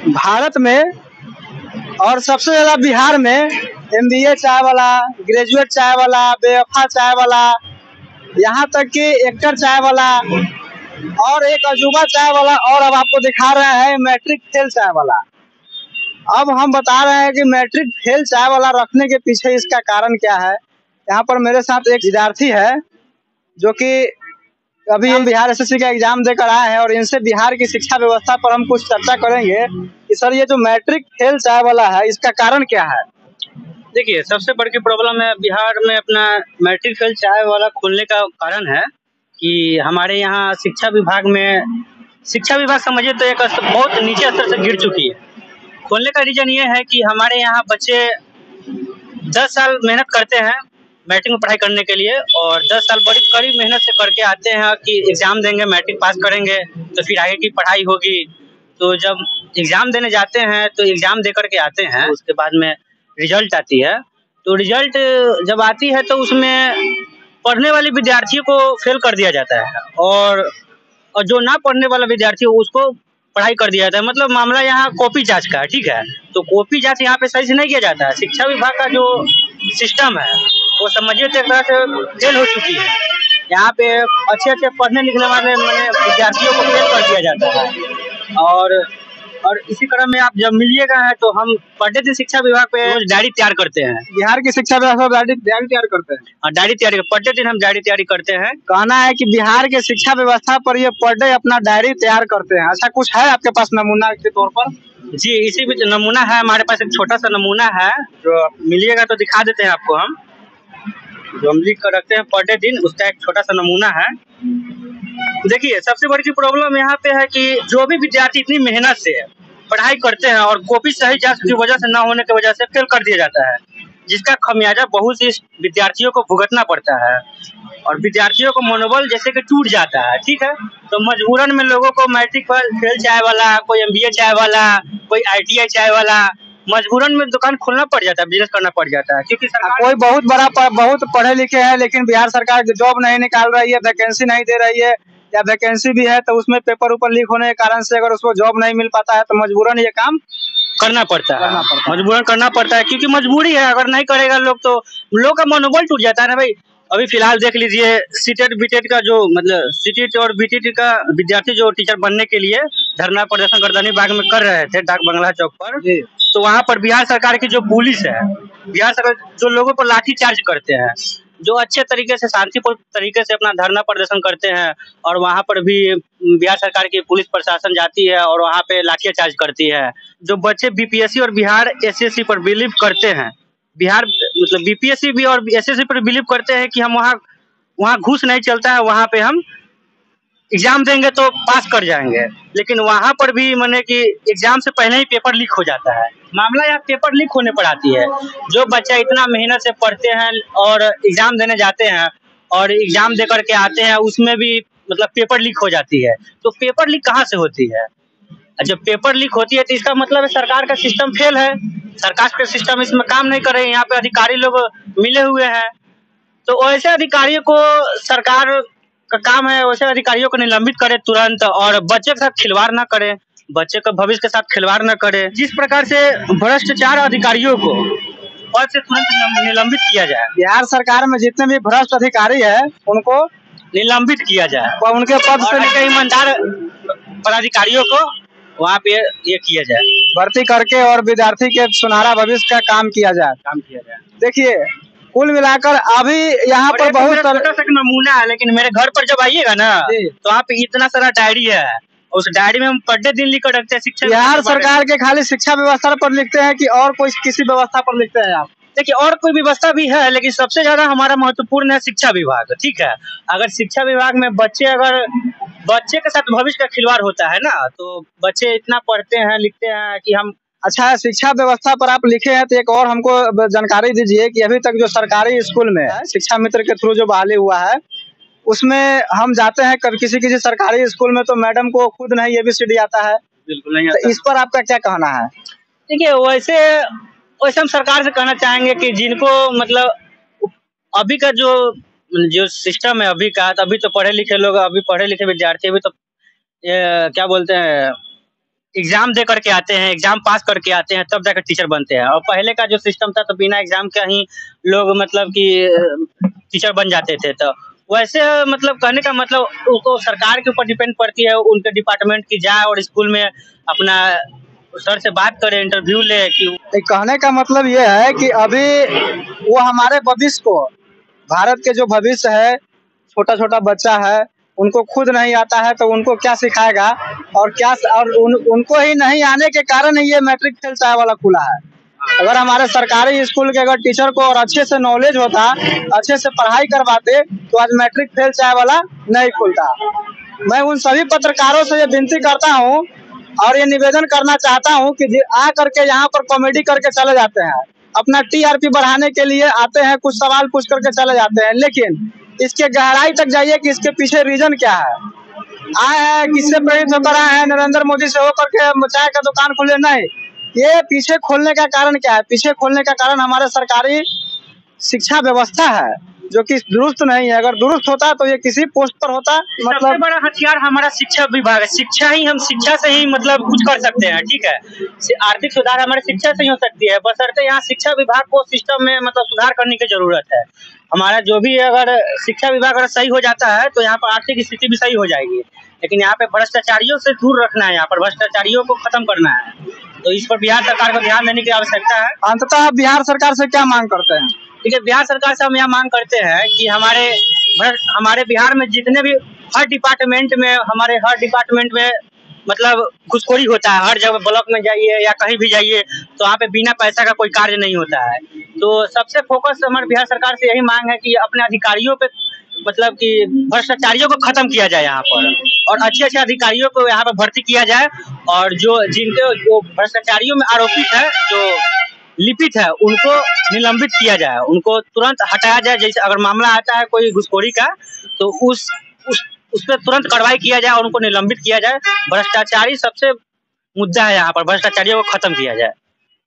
भारत में और सबसे ज़्यादा बिहार में एमबीए चाय वाला, ग्रेजुएट चाय वाला, बेवफा चाय वाला, यहाँ तक कि एक्टर चाय वाला और एक अजूबा चाय वाला, और अब आपको दिखा रहे हैं मैट्रिक फेल चाय वाला। अब हम बता रहे हैं कि मैट्रिक फेल चाय वाला रखने के पीछे इसका कारण क्या है। यहाँ पर मेरे साथ एक विद्यार्थी है जो कि अभी हम बिहार एसएससी का एग्जाम देकर आए हैं, और इनसे बिहार की शिक्षा व्यवस्था पर हम कुछ चर्चा करेंगे कि सर ये जो मैट्रिक फेल चाय वाला है इसका कारण क्या है। देखिए, सबसे बड़ी प्रॉब्लम है बिहार में अपना मैट्रिक फेल चाय वाला खोलने का कारण है कि हमारे यहाँ शिक्षा विभाग समझिए तो एक बहुत नीचे स्तर से गिर चुकी है। खोलने का रीजन ये है कि हमारे यहाँ बच्चे 10 साल मेहनत करते हैं मैट्रिक में पढ़ाई करने के लिए, और 10 साल बड़ी कड़ी मेहनत से करके आते हैं कि एग्जाम देंगे, मैट्रिक पास करेंगे तो फिर आगे की पढ़ाई होगी। तो जब एग्जाम देने जाते हैं तो एग्जाम दे करके आते हैं, उसके बाद में रिजल्ट आती है। तो रिजल्ट जब आती है तो उसमें पढ़ने वाले विद्यार्थियों को फेल कर दिया जाता है, और जो ना पढ़ने वाला विद्यार्थी हो उसको पढ़ाई कर दिया जाता है। मतलब मामला यहाँ कॉपी जांच का है, ठीक है। तो कॉपी जांच यहाँ पे सही से नहीं किया जाता है। शिक्षा विभाग का जो सिस्टम है वो समझिए तो एक तरह से फेल हो चुकी है। यहाँ पे अच्छे पढ़ने लिखने वाले विद्यार्थियों को फेल कर दिया जाता है। और इसी क्रम में आप जब मिलिएगा है तो हम पढ़ते थे शिक्षा विभाग पे डायरी तैयार करते हैं। बिहार की शिक्षा व्यवस्था डायरी तैयार करते हैं। हाँ, डायरी तैयारी पढ़ते दिन हम डायरी तैयारी करते हैं। कहना है कि बिहार के शिक्षा व्यवस्था पर ये पर डे अपना डायरी तैयार करते हैं। ऐसा कुछ है आपके पास नमूना के तौर पर? जी, इसी भी नमूना है हमारे पास, एक छोटा सा नमूना है जो मिलिएगा तो दिखा देते हैं आपको। हम जो हम लिख कर रखते हैं पर डे दिन, उसका एक छोटा सा नमूना है। देखिए, सबसे बड़ी प्रॉब्लम यहाँ पे है कि जो भी विद्यार्थी इतनी मेहनत से पढ़ाई करते हैं और कॉपी सही जांच की वजह से ना होने की वजह से फेल कर दिया जाता है, जिसका खमियाजा बहुत सी विद्यार्थियों को भुगतना पड़ता है, और विद्यार्थियों को मनोबल जैसे कि टूट जाता है, ठीक है। तो मजबूरन में लोगों को मैट्रिक पर फेल चाय वाला, कोई एमबीए चाय वाला, कोई आईटीआई चाय वाला, मजबूरन में दुकान खोलना पड़ जाता है, बिजनेस करना पड़ जाता है, क्योंकि कोई बहुत पढ़े लिखे हैं लेकिन बिहार सरकार जॉब नहीं निकाल रही है, वैकेंसी नहीं दे रही है, या वैकेंसी भी है तो उसमें पेपर ऊपर लीक होने के कारण से अगर उसको जॉब नहीं मिल पाता है तो मजबूरन ये काम करना पड़ता है। मजबूरन करना पड़ता है क्योंकि मजबूरी है। अगर नहीं करेगा लोग तो लोग का मनोबल टूट जाता है ना भाई। अभी फिलहाल देख लीजिए, सीटेट बीटेट का जो मतलब सीटेट और बीटेट का विद्यार्थी जो टीचर बनने के लिए धरना प्रदर्शन गर्दनी बाग में कर रहे थे डाक बंगला चौक पर, तो वहाँ पर बिहार सरकार की जो पुलिस है, बिहार सरकार जो लोगों को लाठी चार्ज करते हैं, जो अच्छे तरीके से शांतिपूर्ण तरीके से अपना धरना प्रदर्शन करते हैं, और वहाँ पर भी बिहार सरकार की पुलिस प्रशासन जाती है और वहाँ पे लाठियां चार्ज करती है। जो बच्चे बीपीएससी और बिहार एसएससी पर बिलीव करते हैं, बिहार मतलब बीपीएससी भी और एसएससी पर बिलीव करते हैं कि हम वहाँ घूस नहीं चलता है, वहाँ पे हम एग्जाम देंगे तो पास कर जाएंगे, लेकिन वहाँ पर भी माने कि एग्जाम से पहले ही पेपर लीक हो जाता है। मामला यहाँ पेपर लीक होने पर आती है। जो बच्चा इतना मेहनत से पढ़ते हैं और एग्जाम देने जाते हैं और एग्जाम दे करके आते हैं, उसमें भी मतलब पेपर लीक हो जाती है। तो पेपर लीक कहाँ से होती है? जब पेपर लीक होती है तो इसका मतलब है सरकार का सिस्टम फेल है, सरकार का सिस्टम इसमें काम नहीं कर रहे हैं। यहाँ पे अधिकारी लोग मिले हुए हैं, तो वैसे अधिकारियों को सरकार का काम है वैसे अधिकारियों को निलंबित करे तुरंत, और बच्चे के साथ खिलवाड़ ना करे, बच्चे का भविष्य के साथ खिलवाड़ ना करे। जिस प्रकार से भ्रष्टाचार अधिकारियों को पद से तुरंत निलंबित किया जाए। बिहार सरकार में जितने भी भ्रष्ट अधिकारी है उनको निलंबित किया जाए और उनके पद से लेकर ईमानदार पदाधिकारियों को वहाँ पे ये किया जाए, भर्ती करके और विद्यार्थी के सुनहरा भविष्य का काम किया जाए। देखिए, कुल मिलाकर अभी यहाँ पर बहुत छोटा सा नमूना है, लेकिन मेरे घर पर जब आइएगा ना तो आप इतना सारा डायरी है, उस डायरी में हम पढ़ते दिन लिख कर रखते हैं। शिक्षा बिहार सरकार के खाली शिक्षा व्यवस्था पर लिखते हैं कि और कोई किसी व्यवस्था पर लिखते हैं आप? देखिए, और कोई व्यवस्था भी है, लेकिन सबसे ज्यादा हमारा महत्वपूर्ण है शिक्षा विभाग, ठीक है। अगर शिक्षा विभाग में बच्चे के साथ भविष्य का खिलवाड़ होता है ना, तो बच्चे इतना पढ़ते हैं लिखते हैं कि हम अच्छा, शिक्षा व्यवस्था पर आप लिखे हैं तो एक और हमको जानकारी दीजिए कि अभी तक जो सरकारी स्कूल में शिक्षा मित्र के थ्रू जो बहाली हुआ है उसमें हम जाते हैं किसी सरकारी स्कूल में तो मैडम को खुद नहीं ABCD आता है, बिल्कुल नहीं आता। तो इस पर आपका क्या कहना है? देखिए, वैसे हम सरकार से कहना चाहेंगे कि जिनको मतलब अभी का जो सिस्टम है अभी का, अभी तो पढ़े लिखे लोग, अभी पढ़े लिखे विद्यार्थी अभी तो क्या बोलते हैं एग्जाम दे करके आते हैं, एग्जाम पास करके आते हैं, तब जाकर टीचर बनते हैं। और पहले का जो सिस्टम था तो बिना एग्जाम के ही लोग मतलब कि टीचर बन जाते थे। तो वैसे मतलब कहने का मतलब उनको सरकार के ऊपर डिपेंड पड़ती है, उनके डिपार्टमेंट की जाए और स्कूल में अपना सर से बात करे, इंटरव्यू ले कि कहने का मतलब ये है कि अभी वो हमारे भविष्य को, भारत के जो भविष्य है, छोटा छोटा बच्चा है, उनको खुद नहीं आता है तो उनको क्या सिखाएगा, और क्या उनको ही नहीं आने के कारण ये मैट्रिक फेल चाय वाला खुला है। अगर हमारे सरकारी स्कूल के अगर टीचर को और अच्छे से नॉलेज होता, अच्छे से पढ़ाई करवाते, तो आज मैट्रिक फेल चाय वाला नहीं खुलता। मैं उन सभी पत्रकारों से ये विनती करता हूँ और ये निवेदन करना चाहता हूँ कि आ करके यहाँ पर कॉमेडी करके चले जाते हैं, अपना टीआरपी बढ़ाने के लिए आते हैं, कुछ सवाल पूछ करके चले जाते हैं, लेकिन इसके गहराई तक जाइए कि इसके पीछे रीजन क्या है। आए हैं किससे प्रेरित होकर आए हैं, नरेंद्र मोदी से होकर के चाय का दुकान खुले? नहीं। ये पीछे खोलने का कारण क्या है? पीछे खोलने का कारण हमारे सरकारी शिक्षा व्यवस्था है जो कि दुरुस्त नहीं है। अगर दुरुस्त होता तो ये किसी पोस्ट पर होता। मतलब सबसे बड़ा हथियार हमारा शिक्षा विभाग है। शिक्षा ही, हम शिक्षा से ही मतलब कुछ कर सकते हैं। ठीक है, आर्थिक सुधार हमारे शिक्षा से ही हो सकती है, बशर्ते यहाँ शिक्षा विभाग को सिस्टम में मतलब सुधार करने की जरूरत है। हमारा जो भी अगर शिक्षा विभाग अगर सही हो जाता है तो यहाँ पर आर्थिक स्थिति भी सही हो जाएगी। लेकिन यहाँ पे भ्रष्टाचारियों से दूर रखना है, यहाँ पर भ्रष्टाचारियों को खत्म करना है, तो इस पर बिहार सरकार को ध्यान देने की आवश्यकता है। अंततः बिहार सरकार से क्या मांग करते हैं? ठीक है, बिहार सरकार से हम यह मांग करते हैं कि हमारे बिहार में जितने भी हर डिपार्टमेंट में मतलब घुसखोरी होता है। हर जगह ब्लॉक में जाइए या कहीं भी जाइए तो वहाँ पे बिना पैसा का कोई कार्य नहीं होता है। तो सबसे फोकस हमारे बिहार सरकार से यही मांग है कि अपने अधिकारियों पे मतलब कि भ्रष्टाचारियों को खत्म किया जाए यहाँ पर, और अच्छे अच्छे अधिकारियों को यहाँ पर भर्ती किया जाए, और जो भ्रष्टाचारियों में आरोपित है, जो लिपित है, उनको निलंबित किया जाए, उनको तुरंत हटाया जाए। जैसे अगर मामला आता है कोई घुसखोरी का तो उस पर तुरंत कार्रवाई किया जाए और उनको निलंबित किया जाए। भ्रष्टाचारी सबसे मुद्दा है यहाँ पर, भ्रष्टाचारियों को खत्म किया जाए।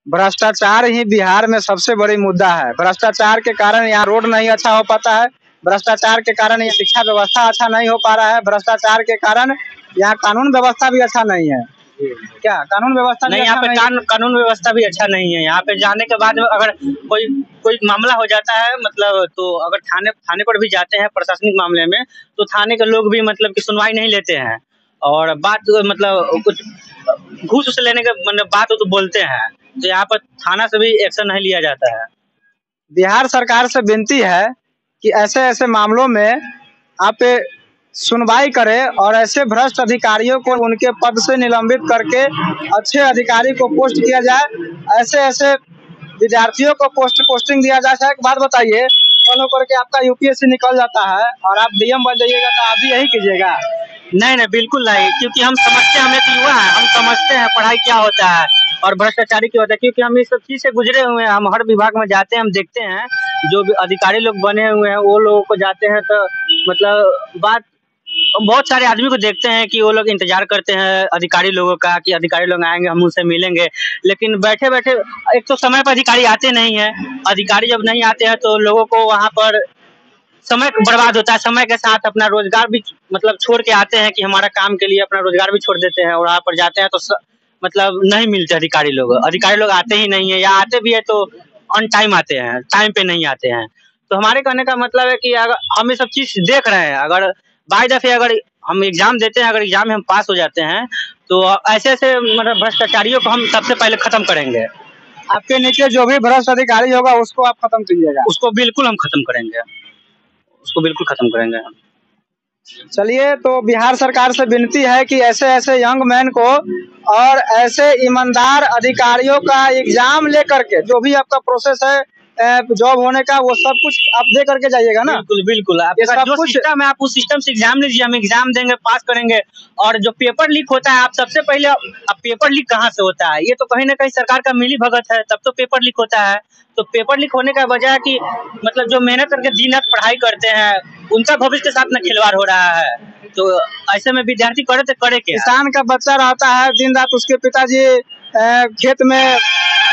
भ्रष्टाचार ही बिहार में सबसे बड़ी मुद्दा है। भ्रष्टाचार के कारण यहाँ रोड नहीं अच्छा हो पाता है, भ्रष्टाचार के कारण ये शिक्षा व्यवस्था अच्छा नहीं हो पा रहा है, भ्रष्टाचार के कारण यहाँ कानून व्यवस्था भी अच्छा नहीं है। क्या कानून व्यवस्था नहीं? यहाँ पे कानून व्यवस्था भी अच्छा नहीं है। यहाँ पे जाने के बाद अगर कोई मामला हो जाता है मतलब, तो अगर थाने पर भी जाते हैं प्रशासनिक मामले में, तो थाने के लोग भी मतलब की सुनवाई नहीं लेते हैं, और बात मतलब कुछ घूस लेने के मतलब बात तो बोलते हैं, तो यहाँ पर थाना से भी एक्शन नहीं लिया जाता है। बिहार सरकार से विनती है कि ऐसे ऐसे मामलों में आप सुनवाई करे और ऐसे भ्रष्ट अधिकारियों को उनके पद से निलंबित करके अच्छे अधिकारी को पोस्ट किया जाए। ऐसे विद्यार्थियों को पोस्टिंग दिया जाए। एक बात बताइए, फॉलो करके आपका यूपीएससी निकल जाता है और आप डीएम बन जाइएगा तो आप भी यही कीजिएगा? नहीं, बिल्कुल नहीं, क्योंकि हम समझते हैं, हम एक युवा है, हम समझते हैं पढ़ाई क्या होता है और भ्रष्टाचारी क्या होता है, क्योंकि हम इस सब चीज से गुजरे हुए हैं। हम हर विभाग में जाते हैं, हम देखते हैं जो भी अधिकारी लोग बने हुए हैं वो लोगों को जाते हैं तो मतलब बहुत सारे आदमी को देखते हैं कि वो लोग इंतजार करते हैं अधिकारी लोगों का कि अधिकारी लोग आएंगे, हम उनसे मिलेंगे, लेकिन बैठे बैठे एक तो समय पर अधिकारी आते नहीं है। अधिकारी जब नहीं आते हैं तो लोगों को वहाँ पर समय बर्बाद होता है। समय के साथ अपना रोजगार भी मतलब छोड़ के आते हैं कि हमारा काम के लिए अपना रोजगार भी छोड़ देते हैं, और वहाँ पर जाते हैं तो मतलब नहीं मिलते अधिकारी लोग आते ही नहीं है, या आते भी है तो ऑन टाइम आते हैं, टाइम पे नहीं आते हैं। तो हमारे कहने का मतलब है कि अगर हम ये सब चीज देख रहे हैं, अगर बाय दफे अगर हम एग्जाम देते हैं, अगर एग्जाम में हम पास हो जाते हैं तो ऐसे मतलब भ्रष्टाचारियों को हम सबसे पहले खत्म करेंगे। आपके नीचे जो भी भ्रष्ट अधिकारी होगा उसको आप खत्म कीजिएगा? उसको बिल्कुल हम खत्म करेंगे, उसको बिल्कुल खत्म करेंगे। चलिए, तो बिहार सरकार से विनती है कि ऐसे ऐसे यंग मैन को और ऐसे ईमानदार अधिकारियों का एग्जाम लेकर के, जो भी आपका प्रोसेस है जॉब होने का, वो सब कुछ आप दे करके जाइएगा ना? बिल्कुल आपका जो सिस्टम है आप उस सिस्टम से एग्जाम लीजिए, हम एग्जाम देंगे, पास करेंगे। और जो पेपर लीक होता है, आप सबसे पहले अब पेपर लीक कहाँ से होता है? ये तो कहीं ना कहीं सरकार का मिली भगत है, तब तो पेपर लीक होता है। तो पेपर लीक होने का वजह है कि मतलब जो मेहनत करके दिन रात पढ़ाई करते हैं उनका भविष्य के साथ में खिलवाड़ हो रहा है। तो ऐसे में विद्यार्थी करे तो करे क्या? किसान का बच्चा रहता है, दिन रात उसके पिताजी खेत में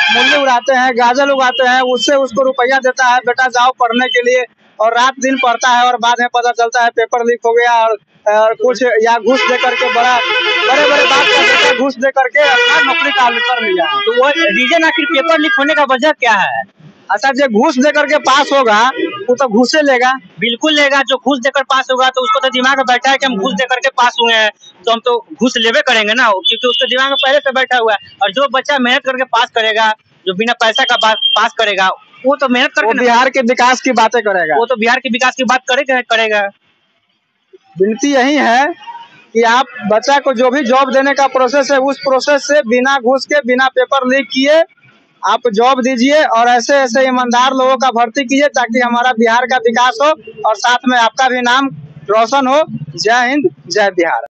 मूली उड़ाते हैं, गाजर उगाते हैं, उससे उसको रुपया देता है, बेटा जाओ पढ़ने के लिए, और रात दिन पढ़ता है और बाद में पता चलता है पेपर लीक हो गया और कुछ या घूस दे करके बड़े बड़े बात का बेटा घूस दे करके अपना नौकरी काबू कर लिया। तो वो रीजन आखिर पेपर लीक होने का वजह क्या है? अच्छा, जो घूस दे करके पास होगा वो तो घूसे लेगा। बिल्कुल लेगा, जो घूस देकर पास होगा तो उसको तो दिमाग में बैठा है कि हम घूस देकर के पास हुए हैं तो हम तो घूस लेवे करेंगे ना, क्योंकि उसके दिमाग में पहले से बैठा हुआ है। और जो बच्चा मेहनत करके पास करेगा, जो बिना पैसा का पास करेगा, वो तो मेहनत करके बिहार के विकास की बातें करेगा, वो तो बिहार के विकास की बात करेगा। विनती यही है कि आप बच्चा को जो भी जॉब देने का प्रोसेस है उस प्रोसेस से बिना घूस के बिना पेपर लीक किए आप जॉब दीजिए और ऐसे ऐसे ईमानदार लोगों का भर्ती कीजिए ताकि हमारा बिहार का विकास हो और साथ में आपका भी नाम रोशन हो। जय हिंद, जय बिहार।